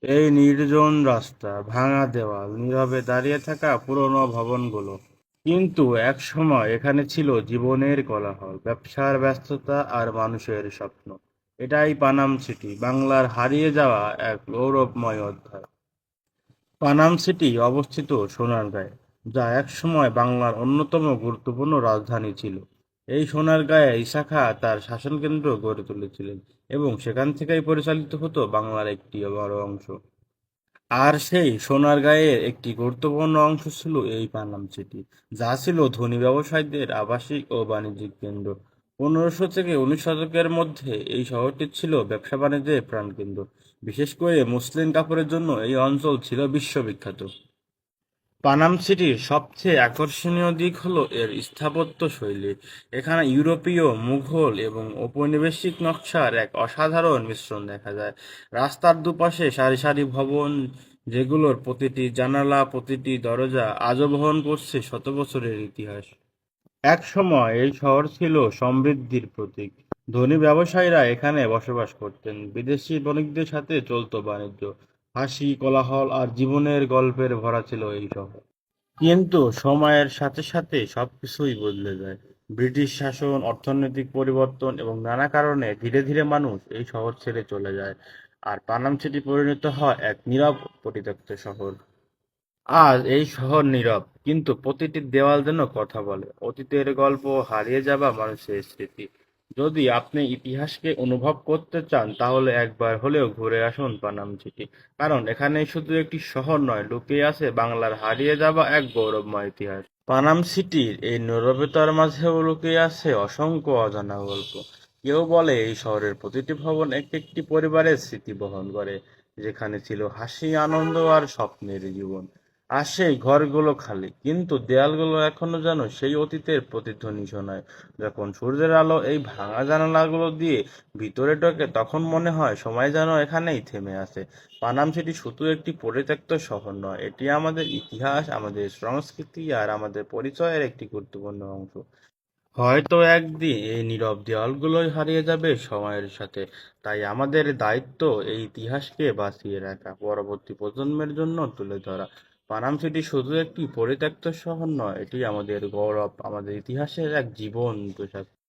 এই নির্জন রাস্তা, ভাঙা দেওয়াল, নীরবে দাঁড়িয়ে থাকা পুরনো ভবনগুলো। কিন্তু এক সময় এখানে ছিল জীবনের কোলাহল, ব্যবসার ব্যস্ততা আর মানুষের স্বপ্ন। এটাই পানাম সিটি, বাংলার হারিয়ে যাওয়া এক গৌরবময় অধ্যায়। পানাম সিটি অবস্থিত সোনারগাঁয়ে, যা একসময় বাংলার অন্যতম গুরুত্বপূর্ণ রাজধানী ছিল। এই সোনারগাঁয়ে ঈসা খাঁ তার শাসনকেন্দ্র গড়ে তুলেছিলেন এবং সেখান থেকেই পরিচালিত হতো বাংলার একটি বড় অংশ। আর সেই সোনারগাঁয়ের একটি গুরুত্বপূর্ণ অংশ ছিল এই পানাম সিটি, যা ছিল ধনী ব্যবসায়ীদের আবাসিক ও বাণিজ্যিক কেন্দ্র। 1500 থেকে 19 শতকের মধ্যে এই শহরটি ছিল ব্যবসা বাণিজ্যের প্রাণকেন্দ্র। বিশেষ করে মসলিন কাপড়ের জন্য এই অঞ্চল ছিল বিশ্ববিখ্যাত। পানাম সিটির সবচেয়ে আকর্ষণীয় দিক হলো এর স্থাপত্য শৈলী। এখানে ইউরোপীয়, মুঘল এবং ঔপনিবেশিক নকশার এক অসাধারণ মিশ্রণ দেখা যায়। রাস্তার দুপাশে সারি সারি ভবন, যেগুলোর প্রতিটি জানালা, প্রতিটি দরজা আজও বহন করছে শত বছরের ইতিহাস। এক সময় এই শহর ছিল সমৃদ্ধির প্রতীক। ধনী ব্যবসায়ীরা এখানে বসবাস করতেন, বিদেশি বণিকদের সাথে চলতো বাণিজ্য। হাসি, কোলাহল আর জীবনের গল্পের ভরা ছিল এই শহর। কিন্তু সময়ের সাথে সাথে সবকিছুই বদলে যায়। ব্রিটিশ শাসন, অর্থনৈতিক পরিবর্তন এবং নানা কারণে ধীরে ধীরে মানুষ এই শহর ছেড়ে চলে যায়, আর পানাম সিটি পরিণত হয় এক নীরব পরিত্যক্ত শহর। আজ এই শহর নীরব, কিন্তু প্রতিটি দেওয়াল যেন কথা বলে, অতীতের গল্প, হারিয়ে যাওয়া মানুষের স্মৃতি। যদি আপনি ইতিহাসকে অনুভব করতে চান, তাহলে একবার হলেও ঘুরে আসুন পানাম সিটি। কারণ এখানে শুধু একটি শহর নয়, লুকিয়ে আছে বাংলার হারিয়ে যাওয়া এক গৌরবময় ইতিহাস। পানাম সিটির এই নীরবতার মাঝেও লুকিয়ে আছে অসংখ্য অজানা গল্প। কেউ বলে এই শহরের প্রতিটি ভবন এক একটি পরিবারের স্মৃতি বহন করে, যেখানে ছিল হাসি, আনন্দ আর স্বপ্নের জীবন। আর সেই ঘরগুলো খালি, কিন্তু দেয়ালগুলো এখনো যেন সেই অতীতের প্রতিধ্বনি শোনায়। যখন সূর্যের আলো এই ভাঙা জানালাগুলো দিয়ে ভিতরে ঢোকে, তখন মনে হয় সময় যেন এখানেই থেমে আছে। পানাম সিটি শুধু একটি পরিত্যক্ত শহর নয়, এটি আমাদের ইতিহাস, আমাদের সংস্কৃতি আর আমাদের পরিচয়ের একটি গুরুত্বপূর্ণ অংশ। হয়তো একদিন এই নীরব দেওয়ালগুলোই হারিয়ে যাবে সময়ের সাথে। তাই আমাদের দায়িত্ব এই ইতিহাসকে বাঁচিয়ে রাখা, পরবর্তী প্রজন্মের জন্য তুলে ধরা। পানাম সিটি শুধু একটি পরিত্যক্ত শহর নয়, এটি আমাদের গৌরব, আমাদের ইতিহাসের এক জীবন্ত সাক্ষী।